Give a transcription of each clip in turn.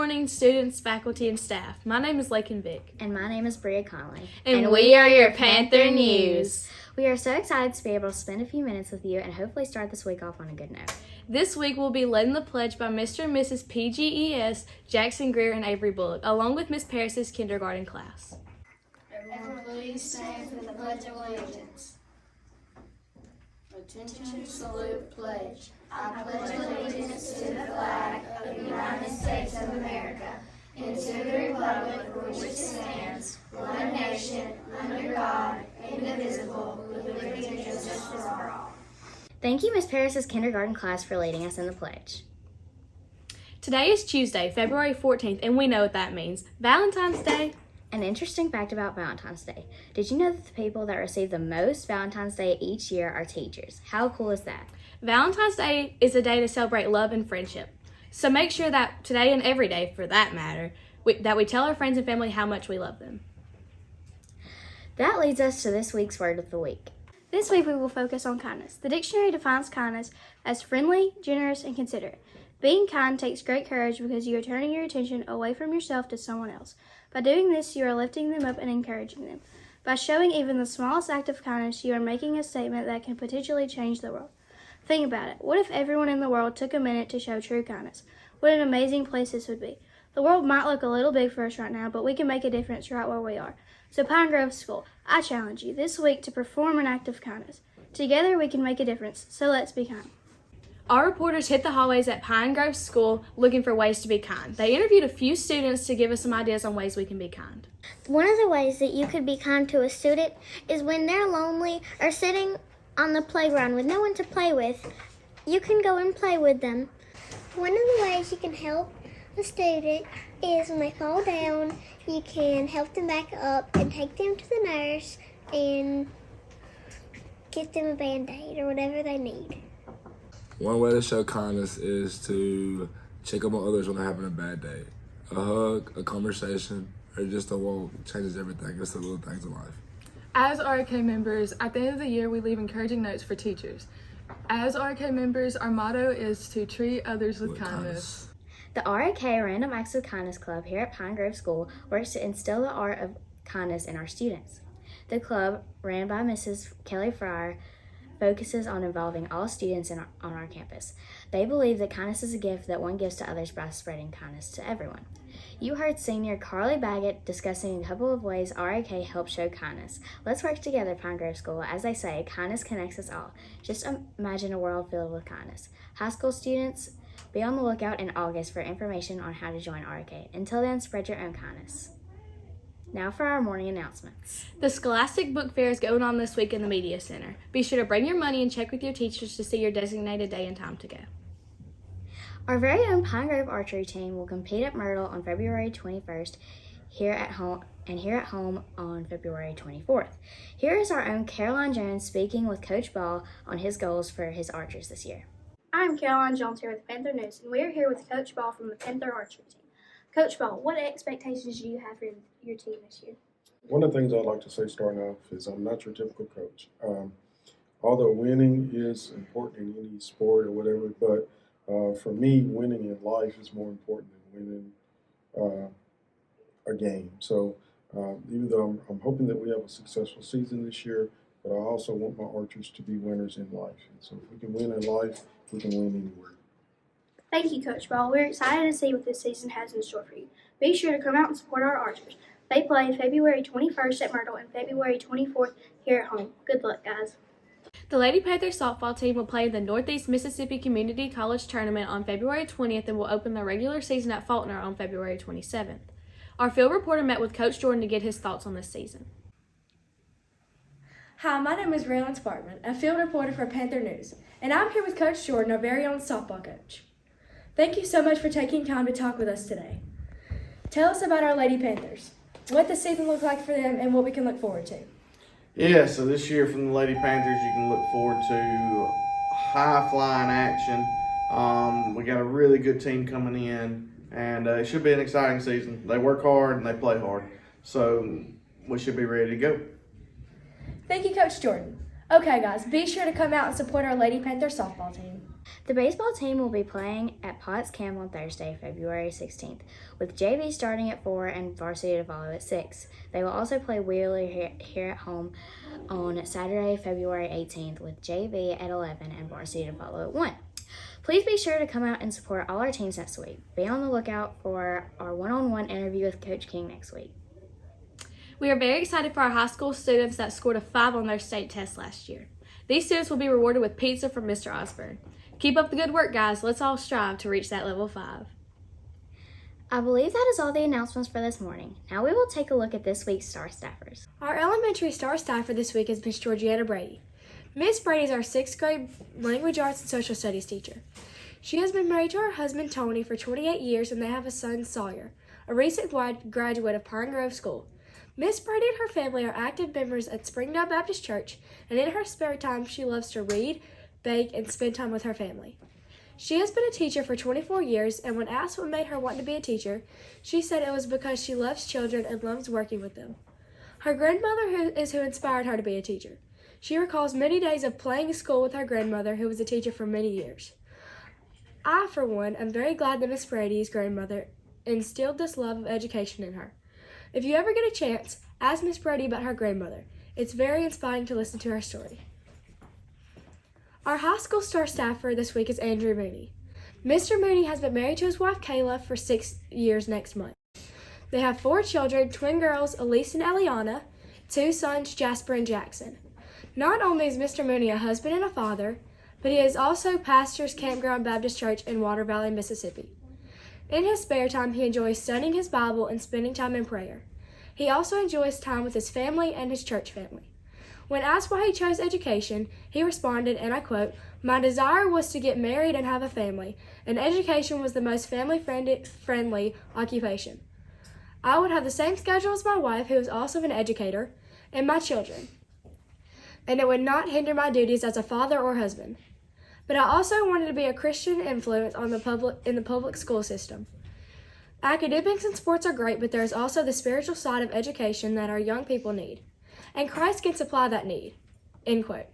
morning, students, faculty, and staff. My name is Lakin Vick. And my name is Bria Conley. And we are your Panther News. We are so excited to be able to spend a few minutes with you and hopefully start this week off on a good note. This week we'll be led in the pledge by Mr. and Mrs. PGES, Jackson Greer, and Avery Bullock, along with Miss Paris's kindergarten class. Everyone please stand for the Pledge of Allegiance. Attention, salute, pledge. I pledge allegiance to the flag of the United States of America and to the republic for which it stands, one nation, under God, indivisible, with liberty and justice for all. Thank you, Miss Paris's kindergarten class, for leading us in the pledge. Today is Tuesday, February 14th, and we know what that means. Valentine's Day. An interesting fact about Valentine's Day. Did you know that the people that receive the most Valentine's Day each year are teachers? How cool is that? Valentine's Day is a day to celebrate love and friendship. So make sure that today and every day, for that matter, that we tell our friends and family how much we love them. That leads us to this week's word of the week. This week we will focus on kindness. The dictionary defines kindness as friendly, generous, and considerate. Being kind takes great courage because you are turning your attention away from yourself to someone else. By doing this, you are lifting them up and encouraging them. By showing even the smallest act of kindness, you are making a statement that can potentially change the world. Think about it. What if everyone in the world took a minute to show true kindness? What an amazing place this would be. The world might look a little big for us right now, but we can make a difference right where we are. So Pine Grove School, I challenge you this week to perform an act of kindness. Together we can make a difference, so let's be kind. Our reporters hit the hallways at Pine Grove School looking for ways to be kind. They interviewed a few students to give us some ideas on ways we can be kind. One of the ways that you could be kind to a student is when they're lonely or sitting on the playground with no one to play with, you can go and play with them. One of the ways you can help a student is when they fall down, you can help them back up and take them to the nurse and get them a Band-Aid or whatever they need. One way to show kindness is to check up on others when they're having a bad day. A hug, a conversation, or just a walk changes everything. It's the little things in life. As RK members, at the end of the year, we leave encouraging notes for teachers. As RK members, our motto is to treat others with kindness. The RAK Random Acts of Kindness Club here at Pine Grove School works to instill the art of kindness in our students. The club, ran by Mrs. Kelly Fryer, focuses on involving all students on our campus. They believe that kindness is a gift that one gives to others by spreading kindness to everyone. You heard senior Carly Baggett discussing a couple of ways RAK helps show kindness. Let's work together, Pine Grove School. As they say, kindness connects us all. Just imagine a world filled with kindness. High school students, be on the lookout in August for information on how to join RAK. Until then, spread your own kindness. Now for our morning announcements. The Scholastic Book Fair is going on this week in the Media Center. Be sure to bring your money and check with your teachers to see your designated day and time to go. Our very own Pine Grove archery team will compete at Myrtle on February 21st here at home on February 24th. Here is our own Caroline Jones speaking with Coach Ball on his goals for his archers this year. I'm Caroline Jones here with Panther News, and we are here with Coach Ball from the Panther Archery Team. Coach Ball, what expectations do you have for your team this year? One of the things I'd like to say starting off is I'm not your typical coach. Although winning is important in any sport or whatever, but for me, winning in life is more important than winning a game. So even though I'm hoping that we have a successful season this year, but I also want my archers to be winners in life. And so if we can win in life, we can win anywhere. Thank you, Coach Ball. We're excited to see what this season has in store for you. Be sure to come out and support our archers. They play February 21st at Myrtle and February 24th here at home. Good luck, guys. The Lady Panther softball team will play in the Northeast Mississippi Community College Tournament on February 20th and will open their regular season at Faulkner on February 27th. Our field reporter met with Coach Jordan to get his thoughts on this season. Hi, my name is Raylan Sparkman, a field reporter for Panther News, and I'm here with Coach Jordan, our very own softball coach. Thank you so much for taking time to talk with us today. Tell us about our Lady Panthers, what the season looks like for them, and what we can look forward to. Yeah, so this year from the Lady Panthers, you can look forward to high-flying action. We got a really good team coming in, and it should be an exciting season. They work hard and they play hard, so we should be ready to go. Thank you, Coach Jordan. Okay, guys, be sure to come out and support our Lady Panther softball team. The baseball team will be playing at Potts Camp on Thursday, February 16th, with JV starting at 4 and varsity to follow at 6. They will also play Wheeler here at home on Saturday, February 18th, with JV at 11 and varsity to follow at 1. Please be sure to come out and support all our teams next week. Be on the lookout for our one-on-one interview with Coach King next week. We are very excited for our high school students that scored a 5 on their state test last year. These students will be rewarded with pizza from Mr. Osborne. Keep up the good work, guys. Let's all strive to reach that level 5. I believe that is all the announcements for this morning. Now we will take a look at this week's Star Staffers. Our elementary star staffer this week is Miss Georgiana Brady. Miss Brady is our 6th grade language arts and social studies teacher. She has been married to her husband Tony for 28 years and they have a son Sawyer, a recent graduate of Pine Grove School. Miss Brady and her family are active members at Springdale Baptist Church, and in her spare time she loves to read, bake, and spend time with her family. She has been a teacher for 24 years, and when asked what made her want to be a teacher, she said it was because she loves children and loves working with them. Her grandmother is who inspired her to be a teacher. She recalls many days of playing school with her grandmother, who was a teacher for many years. I, for one, am very glad that Miss Brady's grandmother instilled this love of education in her. If you ever get a chance, ask Miss Brady about her grandmother. It's very inspiring to listen to her story. Our high school star staffer this week is Andrew Mooney. Mr. Mooney has been married to his wife Kayla for 6 years next month. They have 4 children, twin girls Elise and Eliana, 2 sons Jasper and Jackson. Not only is Mr. Mooney a husband and a father, but he is also pastors Campground Baptist Church in Water Valley, Mississippi. In his spare time, he enjoys studying his Bible and spending time in prayer. He also enjoys time with his family and his church family. When asked why he chose education, he responded, and I quote, "My desire was to get married and have a family, and education was the most family-friendly occupation. I would have the same schedule as my wife, who is also an educator, and my children, and it would not hinder my duties as a father or husband. But I also wanted to be a Christian influence in the public school system. Academics and sports are great, but there is also the spiritual side of education that our young people need, and Christ can supply that need." End quote.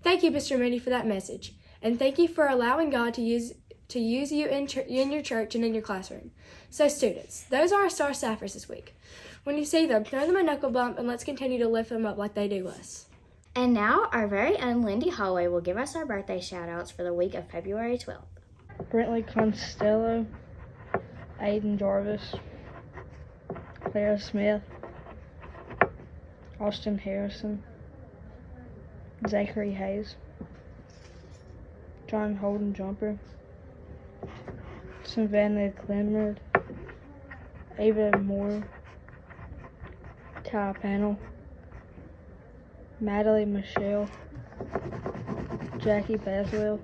Thank you, Mr. Mooney, for that message, and thank you for allowing God to use you in your church and in your classroom. So students, those are our star staffers this week. When you see them, throw them a knuckle bump, and let's continue to lift them up like they do us. And now, our very own Lindy Holloway will give us our birthday shout-outs for the week of February 12th. Brentley Constello, Aiden Jarvis, Clara Smith, Austin Harrison, Zachary Hayes, John Holden Jumper, Savannah Clemrad, Ava Moore, Ty Panel, Madeline Michelle, Jackie Baswell,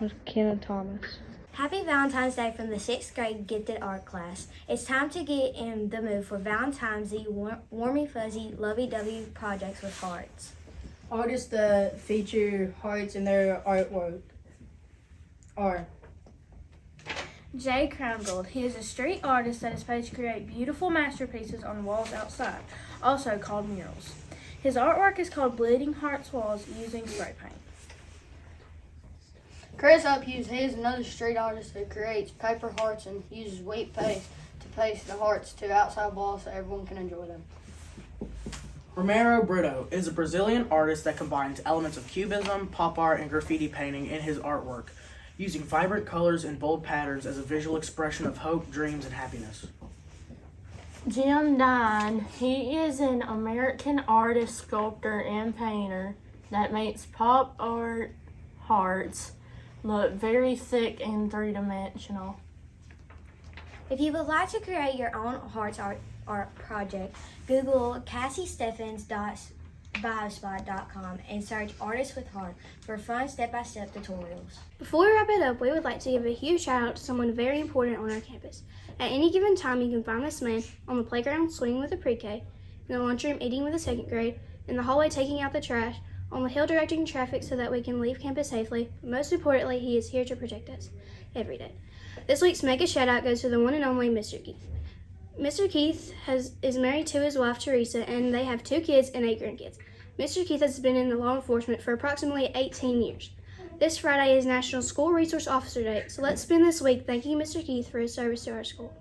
McKenna Thomas. Happy Valentine's Day from the 6th grade gifted art class. It's time to get in the mood for Valentine's Day warmy fuzzy lovey-dovey projects with hearts. Artists that feature hearts in their artwork are Jay Crowngold. He is a street artist that is paid to create beautiful masterpieces on walls outside, also called murals. His artwork is called Bleeding Hearts Walls using spray paint. Chris Uphughes. He is another street artist that creates paper hearts and uses wheat paste to paste the hearts to outside walls so everyone can enjoy them. Romero Brito is a Brazilian artist that combines elements of cubism, pop art, and graffiti painting in his artwork, using vibrant colors and bold patterns as a visual expression of hope, dreams, and happiness. Jim Dine, he is an American artist, sculptor, and painter that makes pop art hearts look very thick and three-dimensional. If you would like to create your own hearts art project, Google CassieSteffens.biospot.com and search Artists with Heart for fun step-by-step tutorials. Before we wrap it up, we would like to give a huge shout out to someone very important on our campus. At any given time, you can find this man on the playground swinging with a pre-K, in the lunchroom eating with a 2nd grade, in the hallway taking out the trash, on the hill directing traffic so that we can leave campus safely. Most importantly, he is here to protect us every day. This week's mega shout out goes to the one and only Mr. Keith. Mr. Keith is married to his wife Teresa, and they have 2 kids and 8 grandkids. Mr. Keith has been in the law enforcement for approximately 18 years. This Friday is National School Resource Officer Day, so let's spend this week thanking Mr. Keith for his service to our school.